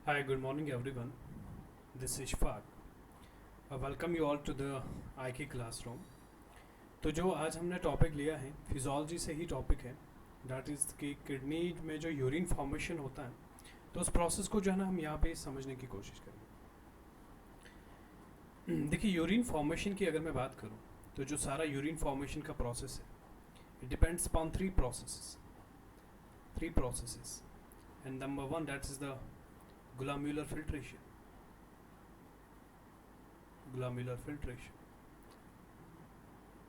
Hi, good morning everyone. This is Ishfaq. I welcome you all to the IK classroom. तो जो आज हमने topic लिया है फिजियोलॉजी से ही टॉपिक है, दैट इज़ कि किडनी में जो यूरिन फॉर्मेशन होता है, तो उस प्रोसेस को जो है ना हम यहाँ पे समझने की कोशिश करेंगे। देखिए, यूरिन फॉर्मेशन की अगर मैं बात करूँ तो जो सारा यूरिन फॉर्मेशन का प्रोसेस है, it depends upon three processes and number one that is the glomerular filtration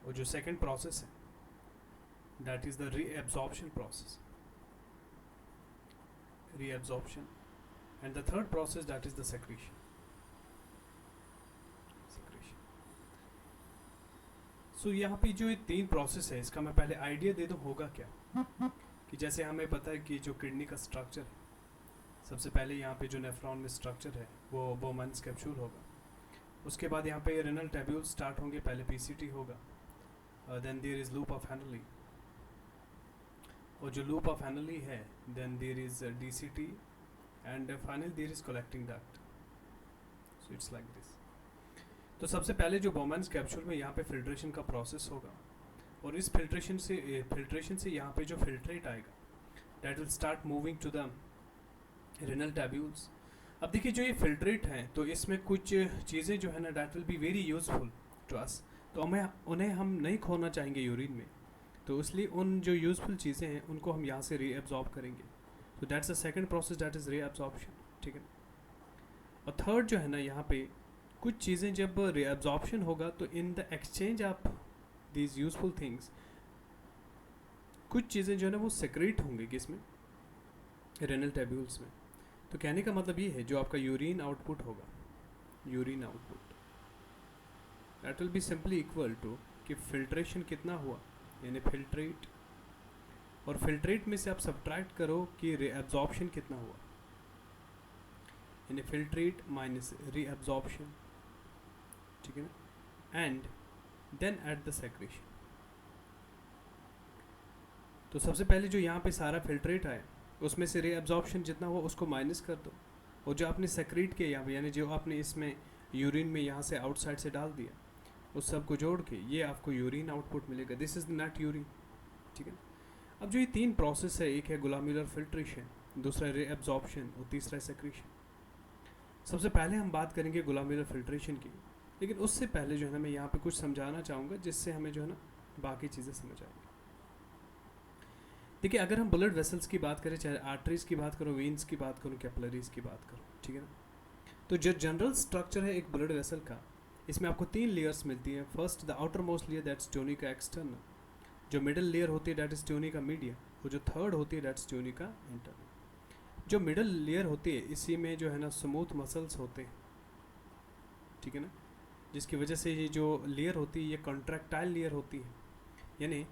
और जो सेकेंड प्रोसेस है that is the reabsorption and the third process that is the secretion. So यहाँ पे जो ये तीन प्रोसेस है, इसका मैं पहले आइडिया दे दूँ होगा क्या, कि जैसे हमें पता है कि जो किडनी का स्ट्रक्चर है, सबसे पहले यहाँ पे जो नेफ्रॉन में स्ट्रक्चर है वो बोमन्स कैप्सूल होगा, उसके बाद यहाँ पे रेनल टैब्यूल स्टार्ट होंगे, पहले पीसीटी होगा, then there is loop of Henle, और जो लूप ऑफ हैनली है then there is DCT and finally there is collecting duct. So it's like this. तो सबसे पहले जो बोमन्स कैप्सूल में यहाँ पे फिल्ट्रेशन का प्रोसेस होगा, और इस फिल्ट्रेशन से यहाँ पे जो फिल्ट्रेट आएगा that will start moving to the renal tubules. अब देखिए, जो ये फिल्ट्रेट हैं तो इसमें कुछ चीज़ें जो है ना that will be very useful to us, तो उन्हें हम नहीं खोना चाहेंगे यूरिन में, तो इसलिए उन जो यूजफुल चीज़ें हैं उनको हम यहाँ से रीएब्जॉर्ब करेंगे। तो that's the second process that is reabsorption, ठीक है। और थर्ड जो है ना, यहाँ पे कुछ चीज़ें जब रीएब्जॉर्प्शन होगा तो in the exchange of these useful things कुछ चीज़ें जो है ना वो सेक्रेट होंगे किसमें, रेनल टैब्यूल्स में। तो कहने का मतलब ये है, जो आपका यूरिन आउटपुट होगा, urine output that will be simply equal to कि फिल्ट्रेशन कितना हुआ, यानी फिल्ट्रेट, और फिल्ट्रेट में से आप सब्ट्रैक्ट करो कि रीएब्जॉर्प्शन कितना हुआ, यानी फिल्ट्रेट माइनस रीएब्जॉर्प्शन, ठीक है ना, and then at the secretion. तो सबसे पहले जो यहाँ पे सारा फिल्ट्रेट आया उसमें से रीएब्जॉर्प्शन जितना हुआ उसको माइनस कर दो, और जो आपने सेक्रेट किया यहाँ पे, यानी जो आपने इसमें यूरिन में यहाँ से आउटसाइड से डाल दिया, उस सब को जोड़ के ये आपको यूरिन आउटपुट मिलेगा। दिस इज़ नॉट यूरिन, ठीक है। अब जो ये तीन प्रोसेस है, एक है ग्लोमेरुलर फिल्ट्रेशन, दूसरा रीएब्जॉर्प्शन और तीसरा सेक्रेशन। सबसे पहले हम बात करेंगे ग्लोमेरुलर फिल्ट्रेशन की, लेकिन उससे पहले जो है ना मैं यहाँ पे कुछ समझाना चाहूँगा जिससे हमें जो है ना बाकी चीज़ें समझ आएंगी। देखिए, अगर हम ब्लड वेसल्स की बात करें, चाहे आर्टरीज की बात करो, वेन्स की बात करो, कैपिलरीज की बात करो, ठीक है ना, तो जो जनरल स्ट्रक्चर है एक ब्लड वेसल का, इसमें आपको तीन लेयर्स मिलती हैं। First the outer most layer that's tunica external, जो मिडिल लेयर होती है दैट इज ट्यूनिका मीडिया, और जो थर्ड होती है दैट्स ट्यूनिका इंटरनल। जो मिडिल लेयर होती है इसी में जो है ना स्मूथ मसल्स होते हैं, ठीक है ना, जिसकी वजह से ये जो लेयर होती है ये कॉन्ट्रैक्टाइल लेयर होती है, यानी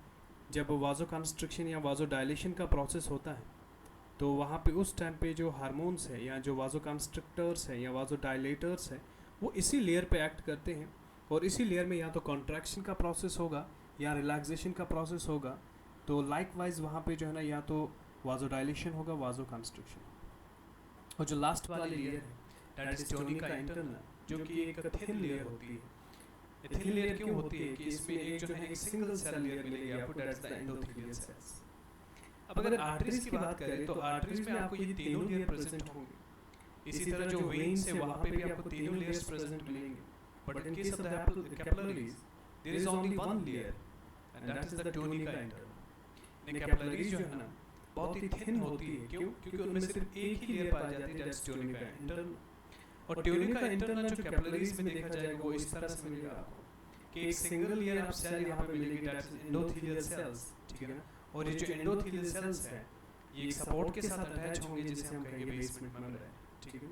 जब वाजो कंस्ट्रक्शन या वाजो डायलेशन का प्रोसेस होता है तो वहाँ पे उस टाइम पे जो हार्मोन्स है या जो वाजो कंस्ट्रक्टर्स है या वाजो डायलेटर्स है वो इसी लेयर पे एक्ट करते हैं, और इसी लेयर में या तो कॉन्ट्रैक्शन का प्रोसेस होगा या रिलैक्सेशन का प्रोसेस होगा। तो लाइकवाइज वहाँ पे जो है ना या तो वाजो डायलेशन होगा, वाजो कंस्ट्रक्शन, और जो लास्ट वाली लेयर है दैट इज ट्यूनिका इंटरनल, जो कि एक थिन लेयर होती है। थिन लेयर क्यों होती है कि इसमें एक जो है एक सिंगल सेल लेयर मिलेगी आपको, दैट्स द एंडोथेलियल सेल्स। अब अगर आर्टरीज की बात करें तो आर्टरीज में आपको ये तीनों लेयर प्रेजेंट होंगे, इसी तरह जो वेन्स है वहाँ पे भी आपको तीनों लेयर्स प्रेजेंट मिलेंगे, but in case of the capillaries there is only one layer and that is the tunica internal. In capillaries जो है ना बहुत ही थिन होती है, क्यों, क्योंकि उनमें सिर्फ एक ही लेयर पाई जाती है दैट्स ट्यूनिका इंटरनल। और ट्यूनिका इंटरनल जो कैपिलरीज में देखा जाएगा वो इस तरह से मिलेगा आपको कि एक सिंगल लेयर ऑफ सेल यहाँ पे मिलेगी दैट इज एंडोथेलियल सेल्स, ठीक है ना, और ये जो एंडोथेलियल सेल्स है ये एक सपोर्ट के साथ अटैच होंगे जिसे हम कहेंगे बेसमेंट मेम्ब्रेन, ठीक है।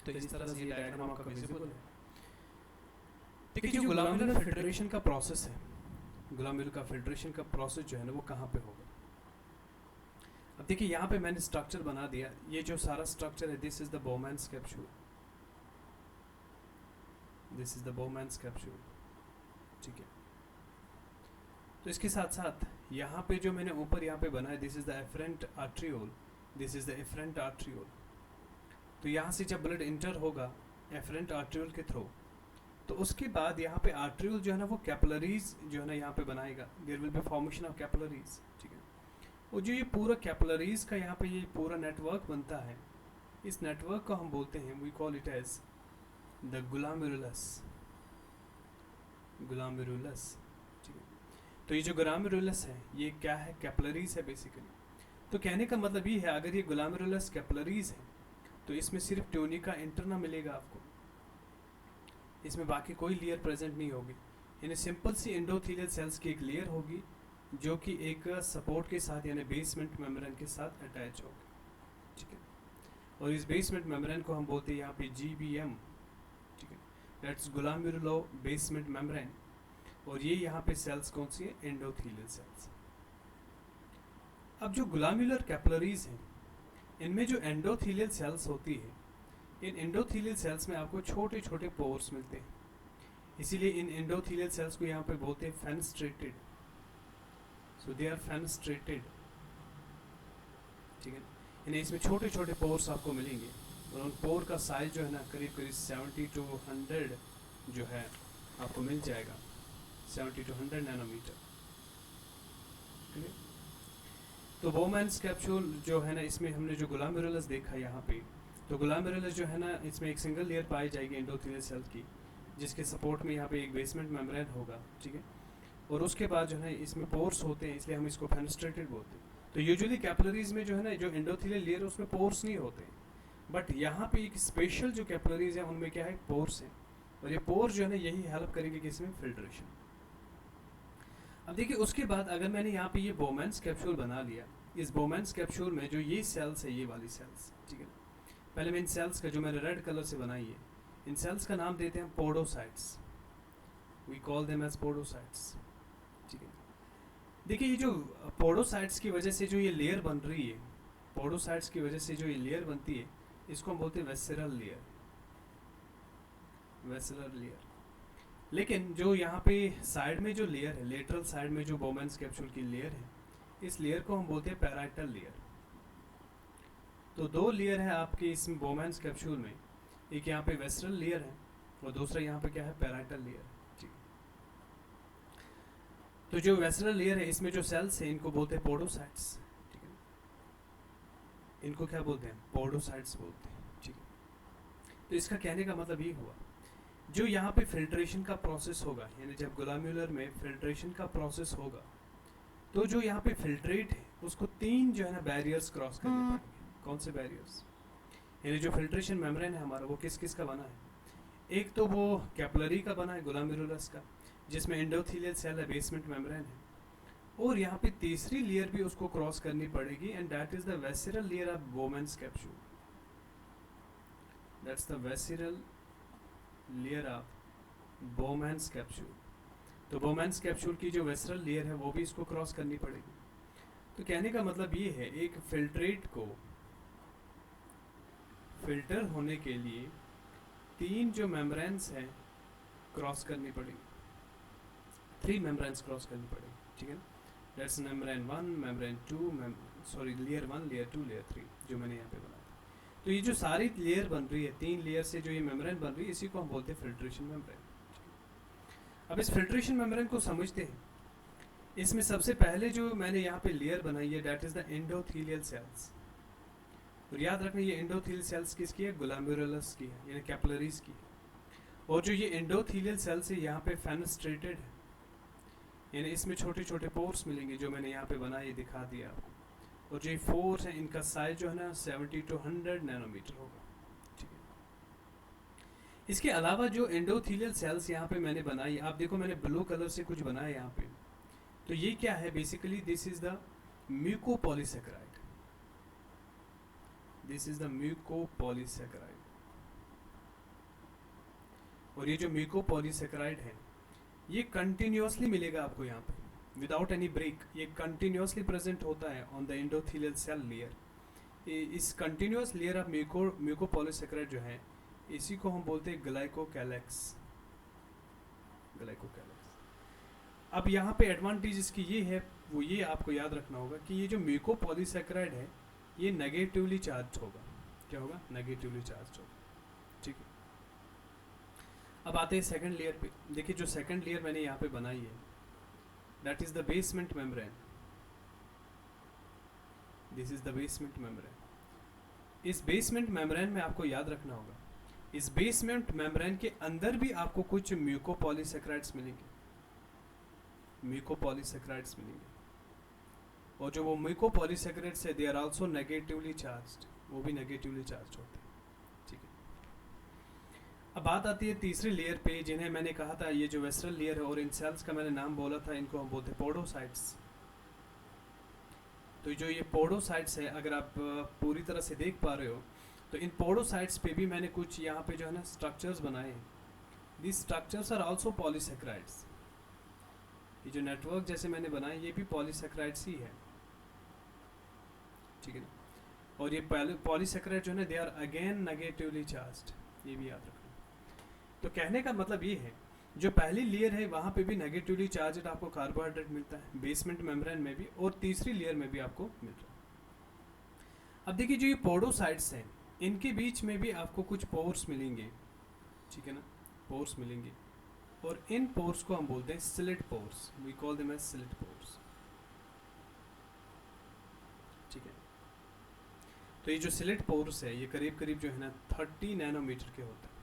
तो इस तरह से ये डायग्राम आपका विजिबल है। देखिए, जो ग्लोमेरुलर फिल्ट्रेशन का प्रोसेस है, ग्लोमेरुलर का फिल्ट्रेशन का प्रोसेस जो है ना वो कहाँ पे होगा। अब देखिए, यहाँ पे मैंने स्ट्रक्चर बना दिया, ये जो सारा स्ट्रक्चर है this is the Bowman's capsule, this is the Bowman's capsule, ठीक है। तो इसके साथ साथ यहाँ पे जो मैंने ऊपर यहाँ पे बनाया this is the efferent arteriole, this is the efferent arteriole. तो तो यहाँ से जब ब्लड इंटर होगा एफरेंट आर्ट्रियोल के थ्रू, तो उसके बाद यहाँ पे आर्ट्रियोल जो है ना वो कैपिलरीज जो है ना यहाँ पे बनाएगा, there will be formation of capillaries, ठीक है। और जो ये पूरा कैपिलरीज का यहाँ पे ये पूरा नेटवर्क बनता है, इस नेटवर्क को हम बोलते हैं, we call it as the glomerulus, glomerulus, ठीक है। तो ये जो ग्लोमेरुलस है ये क्या है, कैपिलरीज है बेसिकली। तो कहने का मतलब ये है अगर ये ग्लोमेरुलस कैपिलरीज है तो इसमें सिर्फ ट्यूनिका इंटरना मिलेगा आपको, इसमें बाकी कोई लेयर प्रेजेंट नहीं होगी। यानी सिंपल सी एंडोथेलियल सेल्स की एक लेयर होगी जो कि एक सपोर्ट के साथ यानी बेसमेंट मेम्ब्रेन के साथ अटैच होगी, ठीक है। और इस बेसमेंट मेम्ब्रेन को हम बोलते हैं यहाँ पे GBM, ठीक है, दैट्स ग्लोमेरुलो बेसमेंट मेम्ब्रेन। और ये यहाँ पे सेल्स कौन सी है, एंडोथेलियल सेल्स। अब जो ग्लोमेरुलर कैपिलरीज हैं इनमें जो एंडोथेलियल सेल्स होती है, इन एंडोथेलियल सेल्स में आपको छोटे छोटे पोर्स मिलते हैं, इसीलिए इन एंडोथेलियल सेल्स को यहाँ पे बोलते हैं फेनस्ट्रेटेड, सो दे आर फेनस्ट्रेटेड, ठीक है। यानी इसमें छोटे छोटे पोर्स आपको मिलेंगे और उन पोर का साइज जो है ना करीब करीब 70 to 100 जो है आपको मिल जाएगा, 70 to 100 नैनोमीटर, ठीक है। तो बोमैन्स कैप्सूल जो है ना इसमें हमने जो ग्लोमेरुलस देखा यहाँ पे, तो ग्लोमेरुलस जो है ना इसमें एक सिंगल लेयर पाई जाएगी एंडोथेलियल सेल की, जिसके सपोर्ट में यहाँ पे एक बेसमेंट मेम्ब्रेन होगा, ठीक है। और उसके बाद जो है इसमें पोर्स होते हैं, इसलिए हम इसको फेनस्ट्रेटेड बोलते हैं। तो यूजुअली कैपिलरीज में जो है ना जो एंडोथेलियल लेयर है उसमें पोर्स नहीं होते, बट यहाँ पे एक स्पेशल जो कैपिलरीज है उनमें क्या है, पोर्स है। और ये पोर्स जो है ना यही हेल्प करेंगे कि इसमें फिल्ट्रेशन। अब देखिए उसके बाद अगर मैंने यहाँ पे ये बोमैन्स कैप्सूल बना लिया, इस बोमैन्स कैप्सूल में जो ये सेल्स है, ये वाली सेल्स, ठीक है। पहले मैं इन सेल्स का जो मैंने रेड कलर से बनाई है, इन सेल्स का नाम देते हैं podocytes, we call them as podocytes, ठीक है। देखिए ये जो पोडोसाइट्स की वजह से जो ये लेयर बन रही है, पोडोसाइट्स की वजह से जो ये लेयर बनती है इसको हम बोलते हैं वेसिरल लेयर, वेसिलर लेयर। लेकिन जो यहाँ पे साइड में जो लेयर है, लेटरल साइड में जो बोमैन्स कैप्सूल की लेयर है, इस लेयर को हम बोलते हैं पैराइटल लेयर। तो दो लेयर है आपके इस बोमैन्स कैप्सूल में, एक यहाँ पे वेस्ट्रल लेयर है और दूसरा यहाँ पे क्या है, पैराइटल लेयर, ठीक। तो जो वेस्ट्रल लेयर है इसमें जो सेल्स है इनको बोलते हैं पोडोसाइट्स, ठीक है। इनको क्या बोलते हैं, पोडोसाइट्स बोलते हैं, ठीक है। तो इसका कहने का मतलब ये हुआ जो यहाँ पे फिल्ट्रेशन का प्रोसेस होगा, यानी जब ग्लोमेरुलर में फिल्ट्रेशन का प्रोसेस होगा तो जो यहाँ पे फिल्ट्रेट है उसको तीन जो है ना बैरियर्स क्रॉस करने पड़ेंगे। कौन से बैरियर्स, यानी जो फिल्ट्रेशन मेम्ब्रेन है हमारा वो किस किस का बना है, एक तो वो कैपिलरी का बना है ग्लोमेरुलस का, जिसमें एंडोथेलियल सेल है, बेसमेंट मेम्ब्रेन है, और यहाँ पे तीसरी लेयर भी उसको क्रॉस करनी पड़ेगी, and that is the visceral layer of Bowman's capsule, that's the visceral layer of Bowman's capsule. तो बोमैन्स कैप्सूल की जो वेस्ट्रल लेयर है वो भी इसको क्रॉस करनी पड़ेगी। तो कहने का मतलब ये है एक फिल्ट्रेट को फिल्टर होने के लिए तीन जो मेम्ब्रेन्स हैं क्रॉस करनी पड़ेगी, 3 मेम्ब्रेन्स क्रॉस करनी पड़ेगी, ठीक है। That's membrane 1, membrane 2, layer 1, layer 2, layer 3 जो मैंने यहाँ पे बनाया। तो ये जो सारी लेयर बन रही है, 3 लेयर से जो ये मेम्ब्रेन बन रही है, इसी को हम बोलते हैं फिल्ट्रेशन मेम्ब्रेन। अब इस फिल्ट्रेशन मेम्ब्रेन को समझते हैं। इसमें सबसे पहले जो मैंने यहाँ पे लेयर बनाई है that is the endothelial cells, और याद रखना ये एंडोथेलियल सेल्स किसकी है, ग्लोमेरुलस की है, यानी कैपिलरीज की। और जो ये एंडोथेलियल सेल्स है यहाँ पे फेनस्ट्रेटेड है, यानी इसमें छोटे छोटे पोर्स मिलेंगे जो मैंने यहाँ पे बनाए दिखा दिया आपको। और जो फोर्स है इनका साइज जो है ना 70 to 100 नैनोमीटर होगा, ठीक है। इसके अलावा जो एंडोथेलियल सेल्स यहाँ पे मैंने बनाई, आप देखो मैंने ब्लू कलर से कुछ बनाया यहाँ पे, तो ये क्या है, basically this is the mucopolysaccharide, this is the mucopolysaccharide. और ये जो म्यूकोपॉलीसैकेराइड है ये कंटिन्यूअसली मिलेगा आपको यहाँ पे विदाउट एनी ब्रेक, ये कंटिन्यूअसली प्रेजेंट होता है on the endothelial cell layer. इस कंटिन्यूअस लेयर ऑफ म्यूकोपॉलीसैकेराइड जो है इसी को हम बोलते हैं ग्लाइकोकैलेक्स, ग्लाइकोकैलेक्स। अब यहाँ पे एडवांटेज इसकी ये है, वो ये आपको याद रखना होगा कि ये जो म्यूकोपॉलीसैकेराइड है ये नेगेटिवली चार्ज होगा, क्या होगा, नेगेटिवली चार्ज होगा, ठीक है। अब आते हैं सेकंड लेयर पे। देखिए जो सेकंड लेयर मैंने यहाँ पे बनाई है, that is the basement membrane, this is the basement membrane. इस बेसमेंट मेम्ब्रेन में आपको याद रखना होगा, इस बेसमेंट मेम्ब्रेन के अंदर भी आपको कुछ म्यूकोपॉलीसेक्राइड्स मिलेंगे, म्यूकोपॉलीसेक्राइड्स मिलेंगे, और जो वो म्यूकोपॉलीसेक्राइड्स है they are also negatively charged, वो भी नेगेटिवली चार्ज होते हैं, ठीक है। अब बात आती है तीसरी लेयर पे, जिन्हें मैंने कहा था ये जो वेस्ट्रल लेयर है, और इन सेल्स का मैंने नाम बोला था, इनको हम बोलते हैं पोडोसाइट्स। तो जो ये पोडोसाइट्स है, अगर आप पूरी तरह से देख पा रहे हो, तो इन पोडोसाइट्स पे भी मैंने कुछ यहाँ पे जो है ना स्ट्रक्चर्स बनाए हैं। This structures are also polysaccharides. ये जो नेटवर्क जैसे मैंने बनाए ये भी पॉलीसेक्राइड्स ही है, ठीक है ना। और ये पॉलीसेक्राइड जो है ना they are again negatively charged, ये भी याद रखना। तो कहने का मतलब ये है, जो पहली लेयर है वहाँ पे भी नेगेटिवली चार्ज्ड आपको कार्बोहाइड्रेट मिलता है, बेसमेंट मेम्ब्रेन में भी, और तीसरी लेयर में भी आपको मिल रहा है। अब देखिए जो ये पोडोसाइट्स हैं, इनके बीच में भी आपको कुछ पोर्स मिलेंगे, ठीक है ना, पोर्स मिलेंगे, और इन पोर्स को हम बोलते हैं slit pores, we call them as slit pores, ठीक है। तो ये जो स्लिट पोर्स है ये करीब करीब जो है ना 30 नैनोमीटर के होते हैं,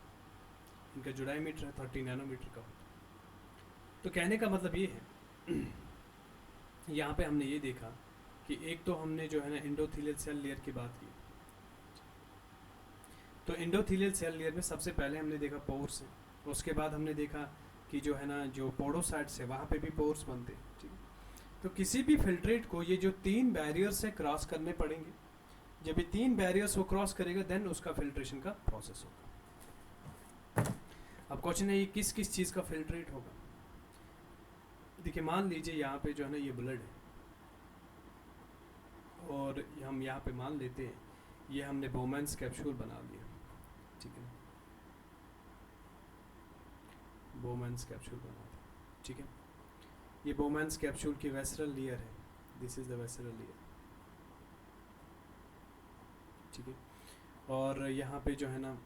इनका जो डायमीटर है 30 नैनोमीटर का होता है। तो कहने का मतलब ये है, यहाँ पे हमने ये देखा कि एक तो हमने जो है ना एंडोथेलियल सेल लेयर की बात की, तो एंडोथेलियल सेल लेयर में सबसे पहले हमने देखा पोर्स है, उसके बाद हमने देखा कि जो है ना जो पोडोसाइट्स है वहाँ पे भी पोर्स बनते हैं, ठीक है। तो किसी भी फिल्ट्रेट को ये जो 3 बैरियर्स से क्रॉस करने पड़ेंगे, जब ये 3 बैरियर्स को क्रॉस करेगा देन उसका फिल्ट्रेशन का प्रोसेस होगा। अब क्वेश्चन है ये किस किस चीज़ का फिल्ट्रेट होगा। देखिए मान लीजिए यहाँ पे जो है ना ये ब्लड है, और हम यहाँ पे मान लेते हैं ये हमने बोमेंस कैप्सूल बना लिया, ठीक है, बोमेंस कैप्सूल बना दिया, ठीक है। ये बोमेंस कैप्सूल की वेसरल लेयर है, दिस इज द वेसरल लेयर, ठीक है। और यहाँ पे जो है ना,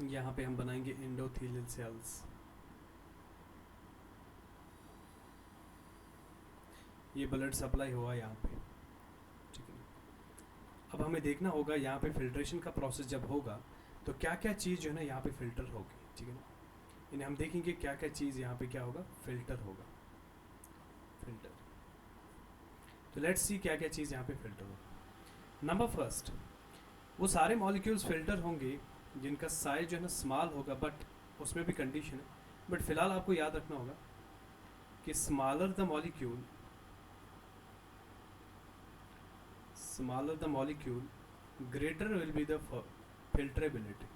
यहाँ पे हम बनाएंगे एंडोथेलियल सेल्स, ये ब्लड सप्लाई हुआ यहाँ पे, ठीक है। अब हमें देखना होगा यहाँ पे फिल्ट्रेशन का प्रोसेस जब होगा तो क्या क्या चीज़ जो है ना यहाँ पे फिल्टर होगी, ठीक है ना। इन्हें हम देखेंगे क्या क्या चीज़ यहाँ पे क्या होगा, फिल्टर होगा, फिल्टर। तो लेट्स सी क्या क्या चीज़ यहाँ पे फिल्टर होगा। नंबर फर्स्ट, वो सारे मॉलिक्यूल्स फिल्टर होंगे जिनका साइज जो है ना स्मॉल होगा, बट उसमें भी कंडीशन है, बट फिलहाल आपको याद रखना होगा कि smaller the molecule, smaller the molecule, greater will be the filtrability.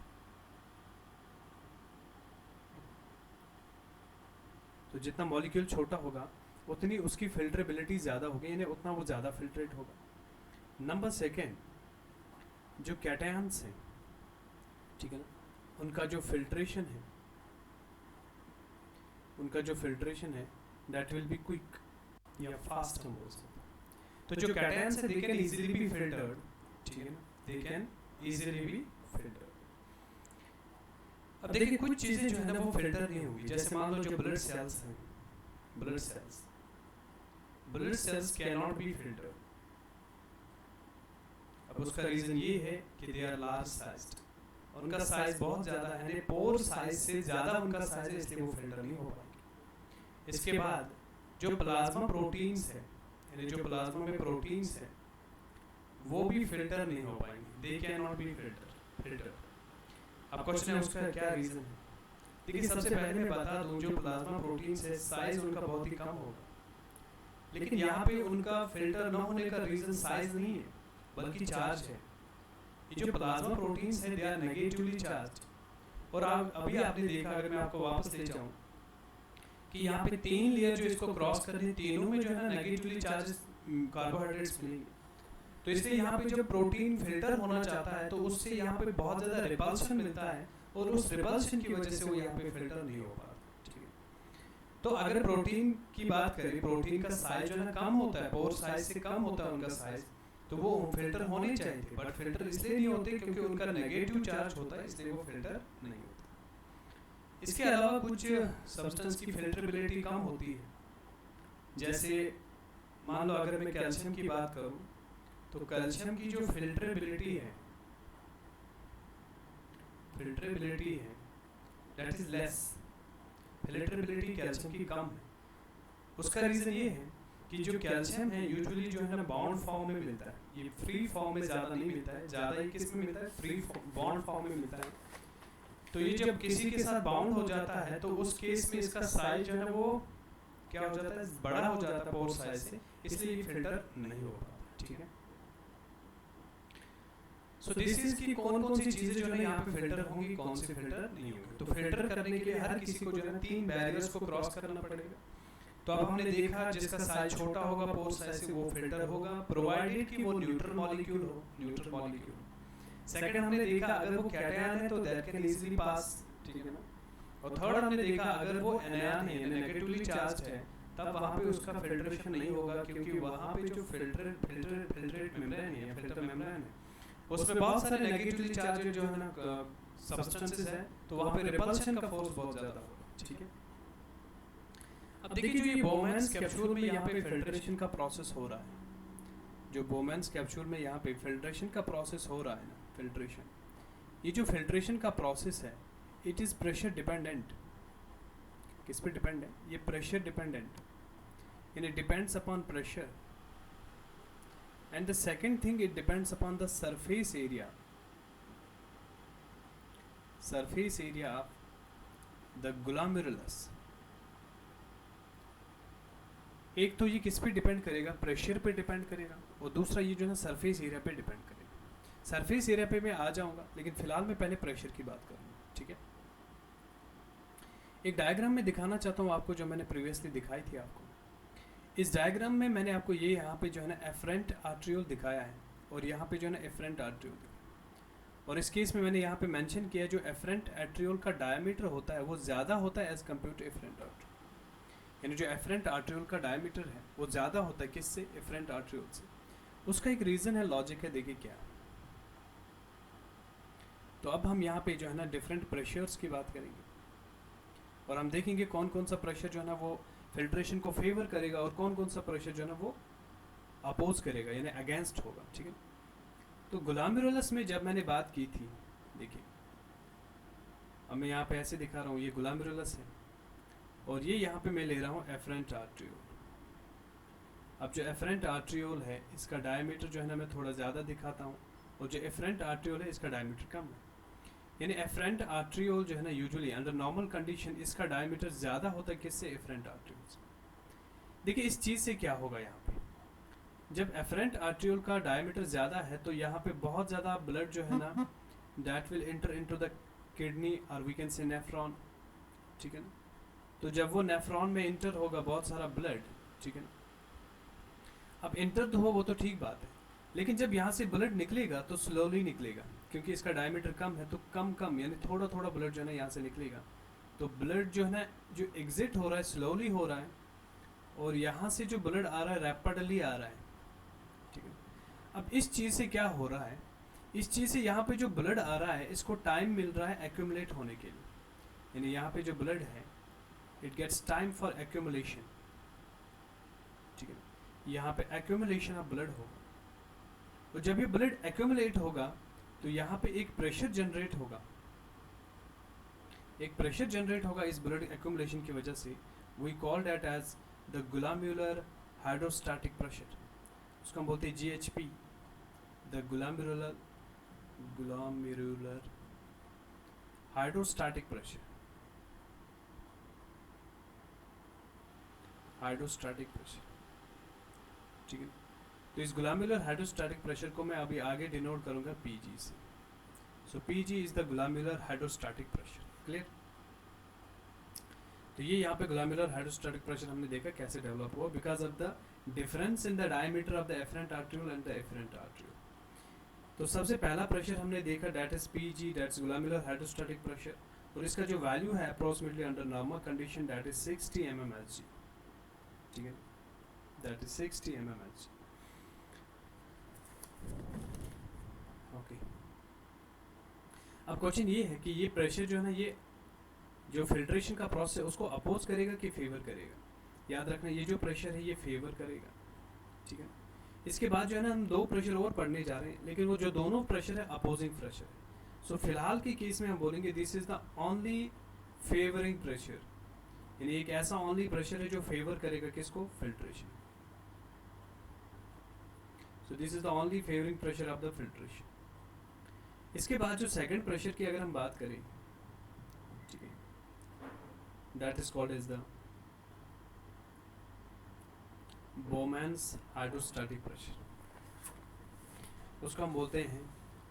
तो जितना मॉलिक्यूल छोटा होगा उतनी उसकी फिल्ट्रेबिलिटी ज़्यादा होगी, यानी उतना वो ज़्यादा फिल्ट्रेट होगा। नंबर सेकेंड, जो कैटायंस हैं, ठीक है ना, उनका जो फिल्ट्रेशन है, उनका जो फिल्ट्रेशन है दैट विल बी क्विक या फास्ट हम बोल सकते हैं। तो जो कैटायंस है they can easily B filtered, ठीक है ना, they can easily B filtered. अब देखिए कुछ चीजें जो है ना वो फिल्टर नहीं होंगी, जैसे मान लो जो ब्लड सेल्स हैं, blood cells can not be filtered. अब उसका रीजन ये है कि दे आर लार्ज साइज्ड, उनका साइज बहुत ज्यादा है, यानी पोर साइज से ज्यादा उनका साइज है, इसलिए वो फिल्टर नहीं हो पाएंगे। इसके बाद जो प्लाज्मा प्रोटीन्स है, यानी जो प्लाज्मा में प्रोटीन्स है वो भी फिल्टर नहीं हो पाएंगे, they can not be filter. अब क्वेश्चन है उसका क्या रीजन है। देखिए सबसे पहले मैं बता दूं जो प्लाज्मा प्रोटीन्स है साइज उनका बहुत ही कम होगा, लेकिन यहाँ पे उनका फिल्टर न होने का रीजन साइज नहीं है बल्कि चार्ज है। ये जो प्लाज्मा प्रोटीन्स है दे आर नेगेटिवली चार्ज्ड, और अभी आपने देखा, अगर मैं आपको वापस ले जाऊं कि यहाँ पे 3 लेयर जो इसको क्रॉस कर रही है, तीनों में जो है ना नेगेटिवली चार्ज कार्बोहाइड्रेट्स मिलेंगे। तो इसलिए यहाँ पे जब प्रोटीन फिल्टर होना चाहता है तो उससे यहाँ पे बहुत ज़्यादा रिपल्शन मिलता है, और उस रिपल्शन की वजह से वो यहाँ पे फिल्टर नहीं हो पाता, ठीक है। तो अगर प्रोटीन की बात करें, प्रोटीन का साइज जो है ना कम होता है, पोर साइज से कम होता है उनका साइज, तो वो फिल्टर होने चाहिए थे, बट फिल्टर इसलिए नहीं होते क्योंकि उनका नेगेटिव चार्ज होता है, इसलिए वो फिल्टर नहीं होते। इसके अलावा कुछ सब्सटेंस की फिल्टरेबिलिटी कम होती है, जैसे मान लो अगर मैं कैल्शियम की बात करूं तो कैल्शियम की जो फिल्टरेबिलिटी है दैट इज लेस, फिल्टरेबिलिटी कैल्शियम की कम है। उसका रीज़न ये है कि जो कैल्शियम है यूजुअली जो है ना बाउंड फॉर्म में मिलता है, ये फ्री फॉर्म में ज़्यादा नहीं मिलता है, ज़्यादा ही किस में मिलता है, फ्री बाउंड फॉर्म में मिलता है। तो ये जब किसी के साथ बाउंड हो जाता है तो उस केस में इसका साइज जो है वो क्या हो जाता है, बड़ा हो जाता है पोर साइज से, इसलिए ये फिल्टर नहीं हो पाता। ठीक है, सो दिस इज कि कौन कौन सी चीजें जो है यहाँ पे फिल्टर होंगी, कौन सी फिल्टर नहीं होंगी। तो फिल्टर करने के लिए हर किसी को जो है ना 3 बैरियर्स को क्रॉस करना पड़ेगा। तो अब हमने देखा जिसका साइज छोटा होगा पोर साइज से वो फिल्टर होगा, प्रोवाइडेड कि वो न्यूट्रल मॉलिक्यूल हो, न्यूट्रल मॉलिक्यूल। सेकंड हमने देखा अगर वो कैटायन है तो दैट कैन इजीली पास, ठीक है ना। और थर्ड हमने देखा अगर वो एनायन है, नेगेटिवली चार्ज्ड है, तब वहाँ पे उसका फिल्ट्रेशन नहीं होगा, क्योंकि वहाँ पे जो फिल्ट्रेट मेम्ब्रेन है या फिल्टर मेम्ब्रेन है उसमें बहुत सारे नेगेटिवली चार्ज जो है ना सब्सटेंसेस है, तो वहाँ पे रिपल्शन का फोर्स बहुत ज़्यादा होगा। ठीक है, अब देखिए जो ये बोमैन्स कैप्सूल में यहाँ पे फिल्ट्रेशन का प्रोसेस हो रहा है, जो बोमैन्स कैप्सूल में यहाँ पे फिल्ट्रेशन का प्रोसेस हो रहा है ना, फिल्ट्रेशन, ये जो फिल्ट्रेशन का प्रोसेस है इट इज़ प्रेशर डिपेंडेंट। किस पे डिपेंड है, ये प्रेशर डिपेंडेंट, यानी depends upon pressure. And the second thing it depends upon the surface area of the glomerulus. एक तो ये किस पे डिपेंड करेगा, प्रेशर पे डिपेंड करेगा, और दूसरा ये जो है सरफेस एरिया पे डिपेंड करेगा। सरफेस एरिया पे मैं आ जाऊंगा, लेकिन फिलहाल मैं पहले प्रेशर की बात करूंगा। ठीक है, एक डायग्राम में दिखाना चाहता हूँ आपको, जो मैंने प्रीवियसली दिखाई थी आपको। इस डायग्राम में मैंने आपको ये यहाँ पे जो है ना एफरेंट आर्ट्रियोल दिखाया है, और यहाँ पे जो है ना एफरेंट आर्ट्रियोल दिखाया, और इस केस में मैंने यहाँ पे मेंशन किया जो एफरेंट आर्ट्रियोल का डायमीटर होता है वो ज़्यादा होता है as compare to efferent arteriole. यानी जो एफरेंट आर्ट्रियोल का डायमीटर है वो ज़्यादा होता है किससे, एफरेंट आर्ट्रियोल से। उसका एक रीज़न है, लॉजिक है, देखिए क्या। तो अब हम यहाँ पे जो है ना डिफरेंट प्रेशर्स की बात करेंगे, और हम देखेंगे कौन कौन सा प्रेशर जो है ना वो फिल्ट्रेशन को फेवर करेगा और कौन कौन सा प्रेशर जो है ना वो अपोज करेगा, यानी अगेंस्ट होगा। ठीक है, तो ग्लोमेरुलस में जब मैंने बात की थी, देखिए अब मैं यहाँ पे ऐसे दिखा रहा हूँ, ये ग्लोमेरुलस है और ये यहाँ पे मैं ले रहा हूँ एफरेंट आर्ट्रियोल। अब जो एफरेंट आर्ट्रियोल है इसका डायमीटर जो है ना मैं थोड़ा ज़्यादा दिखाता हूँ, और जो एफरेंट आर्ट्रियोल है इसका डायमीटर कम है। यानी एफरेंट आर्ट्रियोल जो है ना यूजुअली अंडर नॉर्मल कंडीशन इसका डायमीटर ज़्यादा होता है किससे, एफरेंट आर्ट्रियोल से। देखिए इस चीज़ से क्या होगा, यहाँ पे जब एफरेंट आर्ट्रियोल का डायमीटर ज़्यादा है तो यहाँ पे बहुत ज़्यादा ब्लड जो है ना that will enter into the kidney और वी कैन से नेफ्रॉन। ठीक है ना, तो जब वो नेफ्रॉन में इंटर होगा बहुत सारा ब्लड, ठीक है ना, अब इंटर तो हो वो तो ठीक बात है, लेकिन जब यहाँ से ब्लड निकलेगा तो स्लोली निकलेगा, क्योंकि इसका डायमीटर कम है, तो कम यानी थोड़ा थोड़ा ब्लड जो है ना यहाँ से निकलेगा। तो ब्लड जो है ना जो एग्जिट हो रहा है स्लोली हो रहा है, और यहाँ से जो ब्लड आ रहा है रैपिडली आ रहा है। ठीक है, अब इस चीज़ से क्या हो रहा है, इस चीज़ से यहाँ पे जो ब्लड आ रहा है इसको टाइम मिल रहा है एक्यूमुलेट होने के लिए, यानी यहाँ पे जो ब्लड है it gets time for accumulation. ठीक है, यहाँ पे एक्यूमुलेशन ऑफ ब्लड होगा, और जब ये ब्लड एक्यूमुलेट होगा तो यहाँ पे एक प्रेशर जनरेट होगा, इस ब्लड एक्यूमुलेशन की वजह से। We call that as the glomerular hydrostatic pressure, उसको हम बोलते हैं GHP, the glomerular hydrostatic pressure. ठीक है, तो इस ग्लोमेरुलर हाइड्रोस्टैटिक प्रेशर को मैं अभी आगे डिनोट करूंगा PG से। सो PG is the glomerular hydrostatic pressure. Clear, तो ये यहाँ पे ग्लोमेरुलर हाइड्रोस्टैटिक प्रेशर हमने देखा कैसे डेवलप हुआ, because of the difference in the diameter of the efferent arteriole and the efferent arteriole. तो सबसे पहला प्रेशर हमने देखा that is PG, that's glomerular hydrostatic pressure, और इसका जो वैल्यू है approximately under normal condition that is 60 mmHg। ठीक है, दैट इज 60 mmHg। ओके, अब क्वेश्चन ये है कि ये प्रेशर जो है ना, ये जो फिल्ट्रेशन का प्रोसेस है उसको अपोज करेगा कि फेवर करेगा। याद रखना ये जो प्रेशर है ये फेवर करेगा, ठीक है। इसके बाद जो है ना हम दो प्रेशर और पढ़ने जा रहे हैं, लेकिन वो जो दोनों प्रेशर है अपोजिंग प्रेशर है। सो फिलहाल के केस में हम बोलेंगे this is the only favouring pressure, यानी एक ऐसा ओनली प्रेशर है जो फेवर करेगा किसको, filtration. So this is the only favouring pressure of the filtration. इसके बाद जो सेकंड प्रेशर की अगर हम बात करें, ठीक है, that is called as the Bowman's hydrostatic pressure. उसको हम बोलते हैं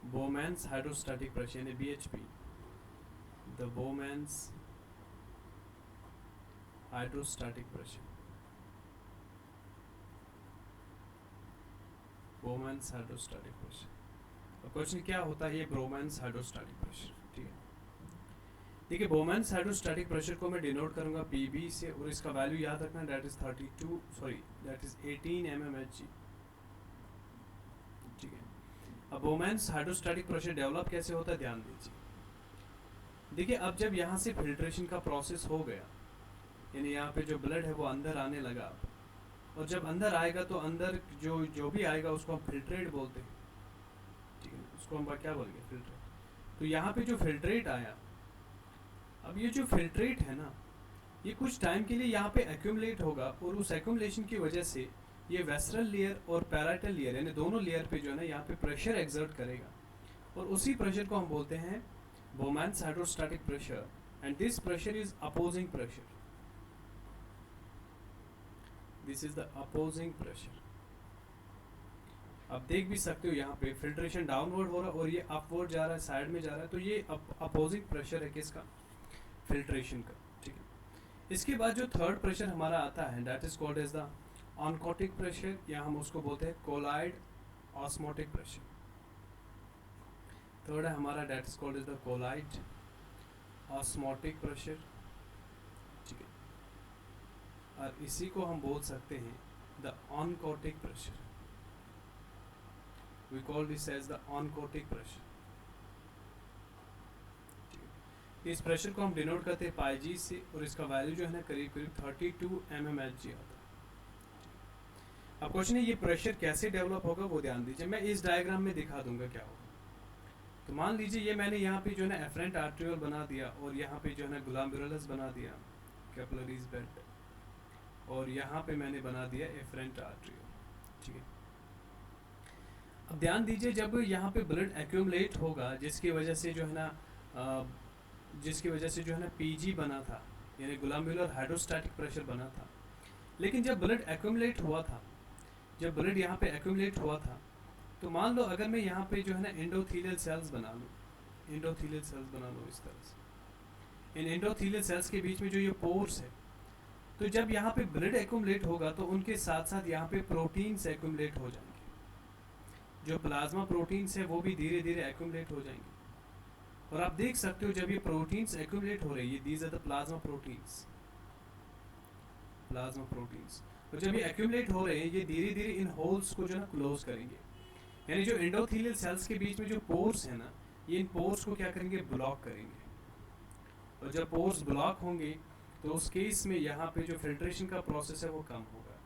बोमैन्स हाइड्रोस्टैटिक प्रेशर यानी BHP, the Bowman's hydrostatic pressure, Bowman's hydrostatic pressure. अब क्वेश्चन क्या होता है ये बोमैन्स हाइड्रोस्टैटिक प्रेशर, ठीक है। देखिए बोमैन्स हाइड्रोस्टैटिक प्रेशर को मैं डिनोट करूंगा PB से, और इसका वैल्यू याद रखना दैट इज 18 mmHg, ठीक है। अब बोमैन्स हाइड्रोस्टैटिक प्रेशर डेवलप कैसे होता है ध्यान दीजिए। देखिए अब जब यहाँ से फिल्ट्रेशन का प्रोसेस हो गया, यानी यहाँ पे जो ब्लड है वो अंदर आने लगा, और जब अंदर आएगा तो अंदर जो भी आएगा उसको हम फिल्ट्रेट बोलते हैं, ठीक है। उसको हम क्या बोलेंगे, फिल्ट्रेट। तो यहाँ पे जो फिल्ट्रेट आया, अब ये जो फिल्ट्रेट है ना ये कुछ टाइम के लिए यहाँ पे एक्यूमुलेट होगा, और उस एक्यूमुलेशन की वजह से ये वेस्ट्रल लेयर और पैराइटल लेयर यानी दोनों लेयर पे जो है ना यहाँ पे प्रेशर एक्सर्ट करेगा, और उसी प्रेशर को हम बोलते हैं Bowman's hydrostatic pressure, and this pressure is opposing pressure. This is the opposing pressure. अब देख भी सकते हो यहाँ पे फिल्ट्रेशन डाउनवर्ड हो रहा है और ये अपवर्ड जा रहा है, साइड में जा रहा है, तो ये अपोजिंग प्रेशर है किसका, फिल्ट्रेशन का, ठीक है। इसके बाद जो थर्ड प्रेशर हमारा आता है that is called as the oncotic pressure, या हम उसको बोलते हैं कोलाइड ऑस्मोटिक प्रेशर। थर्ड है हमारा that is called as the colloid osmotic pressure, ठीक है। और इसी को हम बोल सकते हैं the oncotic pressure, we call this as the oncotic pressure. इस प्रेशर को हम डिनोट करते हैं πg से, और इसका वैल्यू जो है ना करीब करीब 32 mmHg आता है। अब क्वेश्चन है ये प्रेशर कैसे डेवलप होगा वो ध्यान दीजिए, मैं इस डायग्राम में दिखा दूंगा क्या होगा। तो मान लीजिए ये मैंने यहाँ पे जो है ना एफरेंट आर्ट्रियोल बना दिया, और यहाँ पे जो है ना ग्लोमेरुलस बना दिया, कैपिलरीज बेड, और यहाँ पे मैंने बना दिया एफरेंट आर्ट्रियोल, ठीक है। अब ध्यान दीजिए जब यहाँ पे ब्लड एक्यूमुलेट होगा जिसकी वजह से जो है ना PG बना था, यानी ग्लोमेरुलर हाइड्रोस्टैटिक प्रेशर बना था। लेकिन जब ब्लड एक्यूमुलेट हुआ था, जब ब्लड यहाँ पे एक्यूमुलेट हुआ था, तो मान लो अगर मैं यहाँ पे जो है ना एंडोथेलियल सेल्स बना लूँ, एंडोथेलियल सेल्स बना लो इस तरह से, इन एंडोथेलियल सेल्स के बीच में जो ये पोर्स है, तो जब यहाँ पे ब्लड एक्यूमुलेट होगा तो उनके साथ साथ यहाँ पे प्रोटीन्स एक्यूमुलेट हो जाएंगे। जो प्लाज्मा प्रोटीन्स है वो भी धीरे धीरे एक्यूमुलेट हो जाएंगे, और आप देख सकते हो जब ये प्रोटीन्स एक्यूमुलेट हो रही है, these are the plasma proteins, plasma proteins. और जब ये एक्यूमुलेट हो रहे हैं ये धीरे धीरे इन होल्स को जो ना क्लोज करेंगे, यानी जो एंडोथेलियल सेल्स के बीच में जो पोर्स है ना, ये इन पोर्स को क्या करेंगे, ब्लॉक करेंगे। और जब पोर्स ब्लॉक होंगे तो उस केस में यहाँ पे जो फिल्ट्रेशन का प्रोसेस है वो कम होगा,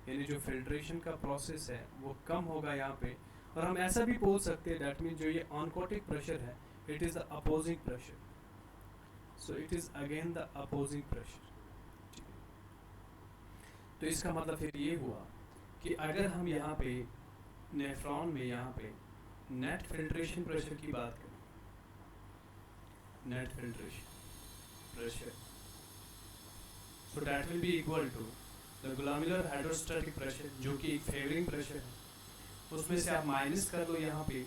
यानी जो फिल्ट्रेशन का प्रोसेस है वो कम होगा यहाँ पे। और हम ऐसा भी बोल सकते हैं दैट मीन जो ये ऑनकोटिक प्रेशर है it is the opposing pressure, so it is again the opposing pressure। तो इसका मतलब फिर ये हुआ कि अगर हम यहाँ पे नेफ्रॉन में यहाँ पे नेट फिल्ट्रेशन प्रेशर की बात करें, net filtration pressure, so that will be equal to the glomerular hydrostatic pressure, जो कि एक फेवरिंग प्रेशर है, उसमें से आप माइनस कर लो यहाँ पे,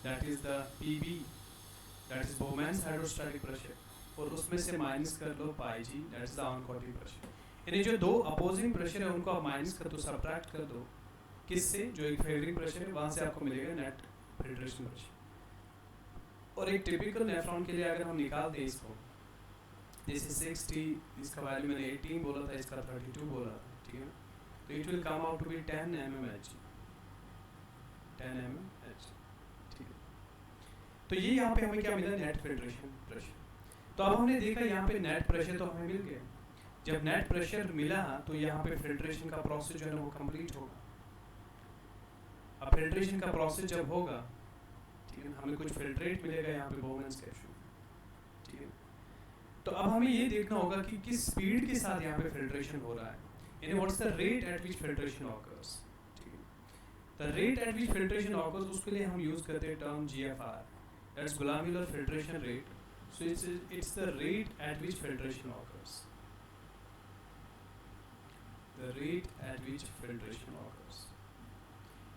that is the PB, that is Bowman's hydrostatic pressure, और उसमें से माइनस कर लो πg, that is the oncotic pressure। यानी जो दो अपोजिंग प्रेशर है उनको आप माइनस कर दो, सब्ट्रैक्ट कर दो, किससे, जो एक फेवरिंग प्रेशर है वहाँ से आपको मिलेगा नेट फिल्ट्रेशन प्रेशर। और एक टिपिकल नेफ्रॉन के लिए अगर हम निकाल दें इसको, जैसे 60, इसका वैल्यू मैंने 18 बोला था, इसका 32 बोला था, ठीक है ना, तो it will come out to be 10 mmHg, 10 mMH, ठीक है। तो ये यहाँ पे हमें क्या मिला, नेट फिल्ट्रेशन प्रेशर। तो अब हमने देखा यहाँ पे नेट प्रेशर तो हमें मिल गया। जब नेट प्रेशर मिला तो यहाँ पे फिल्ट्रेशन का प्रोसेस जो है ना वो कंप्लीट होगा। अब फिल्ट्रेशन का प्रोसेस जब होगा, ठीक है, हमें कुछ फिल्ट्रेट मिलेगा यहाँ पे बोवेन्स कैप्सूल, ठीक है। तो अब हमें ये देखना होगा कि किस स्पीड के साथ यहाँ पे फिल्ट्रेशन हो रहा है, यानी what's the rate at which filtration occurs, ठीक है। The rate at which filtration occurs, उसके लिए हम यूज करते हैं term GFR, that's glomerular filtration rate. So it's the rate at which filtration occurs, the rate at which filtration occurs.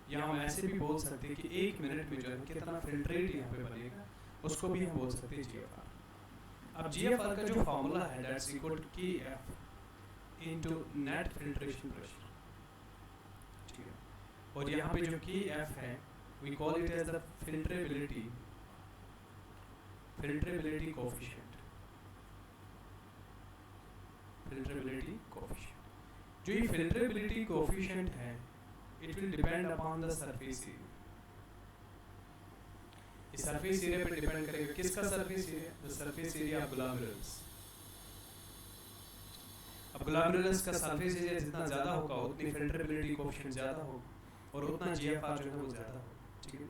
या हम ऐसे भी बोल सकते हैं कि 1 मिनट में जो है कितना फिल्ट्रेट यहाँ पे बनेगा, उसको भी हम बोल सकते हैं GFR। अब GFR का जो फॉर्मूला है that's equal to KF into net filtration pressure, ठीक है। और यहाँ पे जो KF है we call it as the filtrability coefficient, filtrability coefficient. जो ये फिल्ट्रेबिलिटी कोएफिशिएंट है it will depend upon the surface area. इस सरफेस एरिया पे डिपेंड करेगा, किसका surface area, the surface area of glomerulus. अब ग्लोमेरुलस का सरफेस एरिया जितना ज्यादा होगा उतनी फिल्ट्रेबिलिटी कोएफिशिएंट ज्यादा होगा और उतना GFR जो है वो ज्यादा होगा, ठीक है।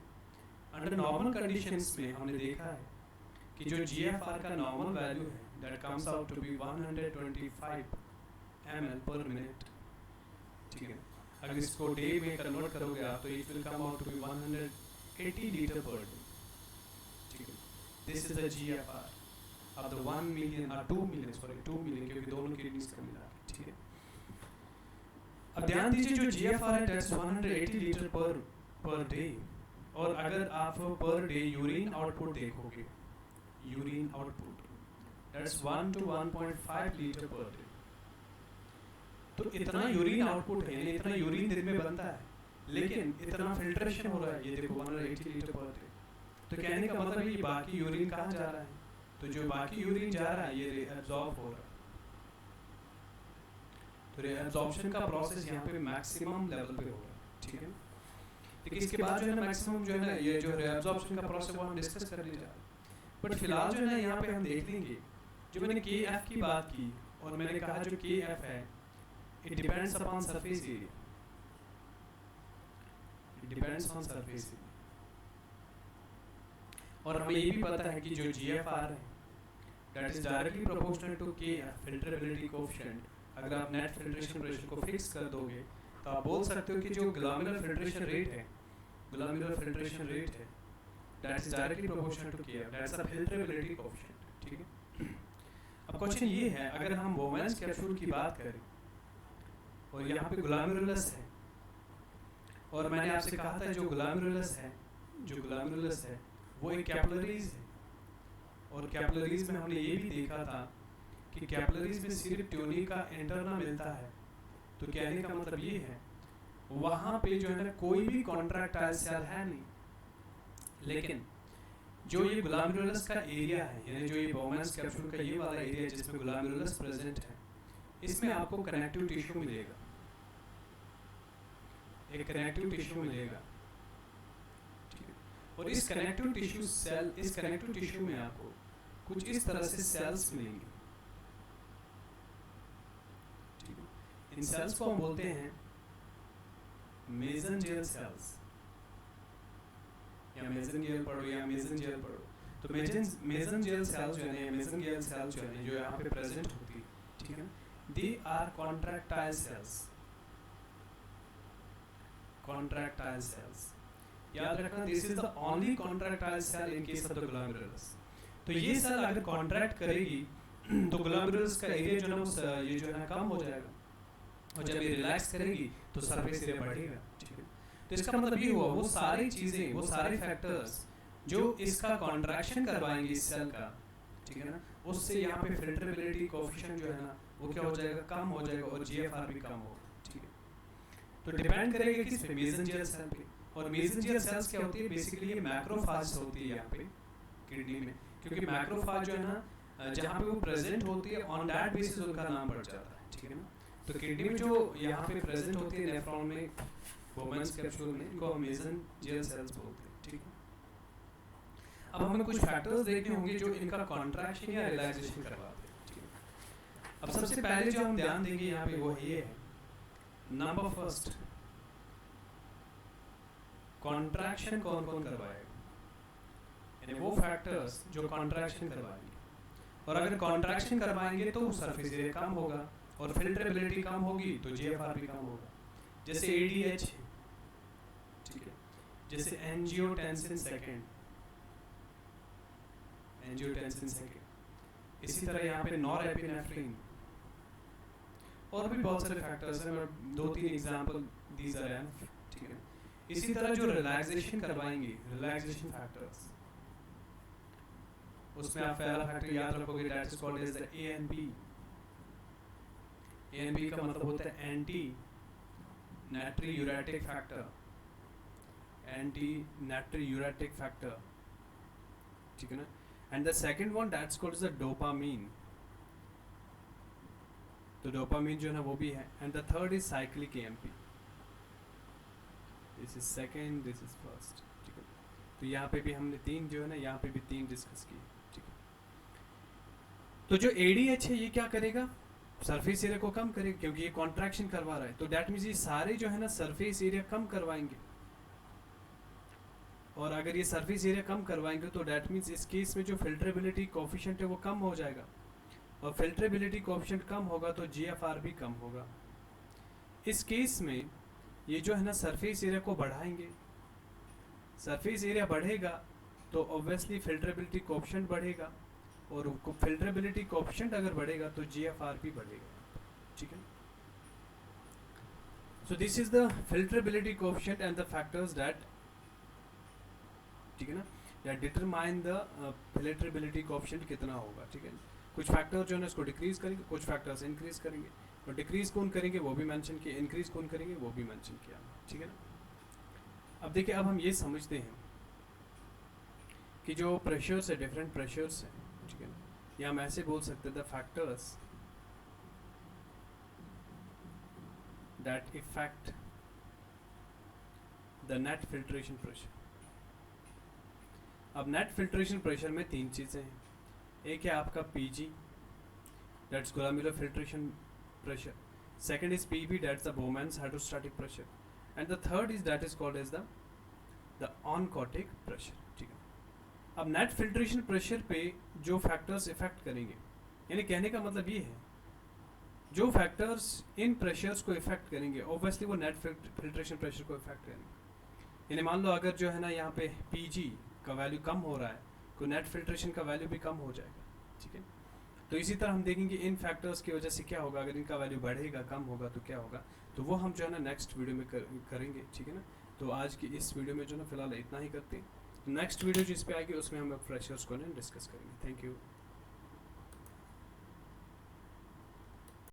अंडर नॉर्मल कंडीशंस में हमने देखा है कि जो GFR का नॉर्मल वैल्यू है that comes out to be 125 ml per minute, ठीक है। अगर इसको डे में कन्वर्ट करोगे आप तो it will come out to be 180 litre per day, ठीक है। This is the GFR of the 1 million or 2 million, sorry 2 million, क्योंकि दोनों किडनीज का मिला, ठीक है। अब ध्यान दीजिए जो GFR है दैट्स 180 लीटर पर डे, और अगर आप पर डे यूरिन आउटपुट देखोगे, urine output that's 1 to 1.5 litre per day. तो इतना यूरिन आउटपुट है, यानी इतना यूरिन दिन में बनता है, लेकिन इतना फिल्ट्रेशन हो रहा है, ये देखो 180 लीटर पर डे। तो कहने का मतलब ये बाकी यूरिन कहाँ जा रहा है, तो जो बाकी यूरिन जा रहा है ये रिएब्सॉर्ब हो रहा है। तो रिएब्सॉर्प्शन का प्रोसेस यहाँ पे मैक्सिमम लेवल पे हो रहा है, ठीक है। लेकिन इसके बाद जो है ना मैक्सिमम जो है ना ये जो रिएब्सॉर्प्शन का प्रोसेस वो हम डिस्कस कर लेंगे, बट फिलहाल जो है ना यहाँ पे हम देख लेंगे जो मैंने KF की बात की और मैंने कहा जो KF है it depends upon surface area, it depends on surface area। और हमें ये भी पता है कि जो GFR है that is directly proportional to KF filtrability coefficient। अगर आप नेट फिल्ट्रेशन प्रेशर को फिक्स कर दोगे तो आप बोल सकते हो कि जो ग्लोमेरुलर फिल्ट्रेशन रेट है, ग्लोमेरुलर फिल्ट्रेशन रेट है that is directly proportional to KF, that's the filtrability coefficient, ठीक है। अब क्वेश्चन ये है, अगर हम बोवेन्स कैप्सूल की बात करें और यहाँ पे ग्लोमेरुलस है, और मैंने आपसे कहा था जो ग्लोमेरुलस है वो एक कैपिलरीज है, और कैपिलरीज में हमने ये भी देखा था कि कैपिलरीज में सिर्फ ट्यूनिका इंटरना मिलता है। तो कहने का मतलब ये है वहाँ पे जो है ना कोई भी कॉन्ट्रैक्टाइल सेल है नहीं, लेकिन जो ये ग्लोमेरुलस का एरिया है, यानी जो ये बोवेन्स कैप्सूल का ये वाला एरिया जिसमें ग्लोमेरुलस प्रेजेंट है, इसमें आपको कनेक्टिव टिश्यू मिलेगा, एक कनेक्टिव टिश्यू मिलेगा, ठीक है। और इस कनेक्टिव टिश्यू में आपको कुछ इस तरह से सेल्स मिलेंगे, ठीक है। इन सेल्स को हम बोलते हैं मेसेंजियल सेल्स, या मेसेंजियल पढ़ो या मेसेंजियल पढ़ो। तो मेसेंजियल सेल्स जो है, मेसेंजियल सेल्स जो है जो यहाँ पे प्रेजेंट होती है, ठीक है। They are contractile cells, contractile cells। याद रखना this is the only contractile cell in case of the glomerulus। तो ये सेल अगर कॉन्ट्रैक्ट करेगी तो ग्लोमेरुलस का एरिया जो है ना ये जो है कम हो जाएगा, और जब ये रिलैक्स करेगी तो सरफेस एरिया बढ़ेगा, ठीक है। तो इसका मतलब ये हुआ वो सारी चीजें, वो सारे फैक्टर्स जो इसका कॉन्ट्रैक्शन करवाएंगे इस सेल का, ठीक है ना, उससे यहाँ पे फिल्ट्रेबिलिटी कोएफिशिएंट जो है ना वो क्या हो जाएगा, कम हो जाएगा, और GFR भी कम होगा, ठीक है। तो डिपेंड करेगा किस पे, मेसेंजियल सेल पे। और मेसेंजियल सेल्स क्या होती है, बेसिकली ये मैक्रोफाज होती है यहाँ पे किडनी में, क्योंकि मैक्रोफाज जो है ना जहाँ पे वो प्रेजेंट होती है ऑन दैट बेसिस उनका नाम पड़ जाता है, ठीक है ना। तो किडनी में जो यहाँ पे प्रेजेंट होती है नेफ्रॉन में बोमेंस कैप्सूल में, इनको हम मेसेंजर सेल्स बोलते हैं, ठीक है। अब हमें कुछ फैक्टर्स देखने होंगे जो इनका कॉन्ट्रैक्शन या रिलैक्सेशन करवाते हैं, ठीक है। अब सबसे पहले जो हम ध्यान देंगे यहाँ पे वो ये है, नंबर फर्स्ट, कॉन्ट्रैक्शन कौन कौन करवाएगा, यानी वो फैक्टर्स जो कॉन्ट्रैक्शन करवाएंगे। और अगर कॉन्ट्रैक्शन करवाएंगे तो सरफेस एरिया कम होगा और फिल्ट्रेबिलिटी कम होगी तो जीएफआर भी कम होगा। जैसे एडीएच, ठीक है, जैसे एंजियोटेंसिन सेकेंड, एंजियोटेंसिन सेकेंड, इसी तरह यहाँ पे नॉरएपिनेफ्रिन, और भी बहुत सारे फैक्टर्स हैं, मैं 2-3 एग्जांपल दीज आर एनफ, ठीक है। इसी तरह जो रिलैक्सेशन करवाएंगे, रिलैक्सेशन फैक्टर्स, उसमें आप पहला फैक्टर याद रखोगे, that is called as the ANP. ANP का मतलब होता है anti natriuretic factor, anti natriuretic factor, ठीक है ना। And the second one that's called as the dopamine, तो डोपामीन जो है ना वो भी है। And the third is cyclic AMP, this is second, this is first, ठीक है। तो यहाँ पे भी हमने 3 जो है ना, यहाँ पे भी 3 डिस्कस किए, ठीक है। तो जो एडीएच है ये क्या करेगा, सरफेस एरिया को कम करेगा, क्योंकि ये कॉन्ट्रैक्शन करवा रहा है, तो दैट मीन्स ये सारे जो है ना सरफेस एरिया कम करवाएंगे। और अगर ये सरफेस एरिया कम करवाएंगे तो दैट मीन्स इस केस में जो फिल्ट्रेबिलिटी कोफिशिएंट है वो कम हो जाएगा, और फिल्ट्रेबिलिटी कोफिशिएंट कम होगा तो जीएफआर भी कम होगा। इस केस में ये जो है ना सरफेस एरिया को बढ़ाएंगे, सरफेस एरिया बढ़ेगा तो ऑब्वियसली फिल्ट्रेबिलिटी कोफिशिएंट बढ़ेगा, और फिल्ट्रेबिलिटी कोफिशिएंट अगर बढ़ेगा तो जीएफआर भी बढ़ेगा, ठीक है। So this is the filtrability coefficient and the factors that, ठीक है ना, that determine the filtrability coefficient कितना होगा, ठीक है। कुछ फैक्टर जो है ना इसको डिक्रीज करेंगे, कुछ फैक्टर्स इंक्रीज करेंगे, और डिक्रीज कौन करेंगे वो भी मेंशन किया, इंक्रीज कौन करेंगे वो भी मेंशन किया, ठीक है ना। अब देखिए, अब हम ये समझते हैं कि जो प्रेशर्स है, डिफरेंट प्रेशर्स हैं, ठीक है ना, या हम ऐसे बोल सकते हैं the factors that effect the net filtration pressure. अब नेट फिल्ट्रेशन प्रेशर में 3 चीज़ें हैं, एक है आपका PG, that's glomerular filtration pressure, second is PB, that's the Bowman's hydrostatic pressure, and the third is that is called as the oncotic pressure, ठीक है। अब नेट फिल्ट्रेशन प्रेशर पे जो फैक्टर्स इफेक्ट करेंगे, यानी कहने का मतलब ये है जो फैक्टर्स इन प्रेशर्स को इफेक्ट करेंगे ऑब्वियसली वो नेट फिल्ट्रेशन प्रेशर को इफेक्ट करेंगे। यानी मान लो अगर जो है ना यहाँ पे पीजी का वैल्यू कम हो रहा है तो नेट फिल्ट्रेशन का वैल्यू भी कम हो जाएगा, ठीक है। तो इसी तरह हम देखेंगे इन फैक्टर्स की वजह से क्या होगा, अगर इनका वैल्यू बढ़ेगा कम होगा तो क्या होगा, तो वो हम जो है ना नेक्स्ट वीडियो में करेंगे, ठीक है ना। तो आज की इस वीडियो में जो है ना फिलहाल इतना ही करते हैं, नेक्स्ट वीडियो जिस पे आएगी उसमें हम प्रेशर्स को ना डिस्कस करेंगे। Thank you.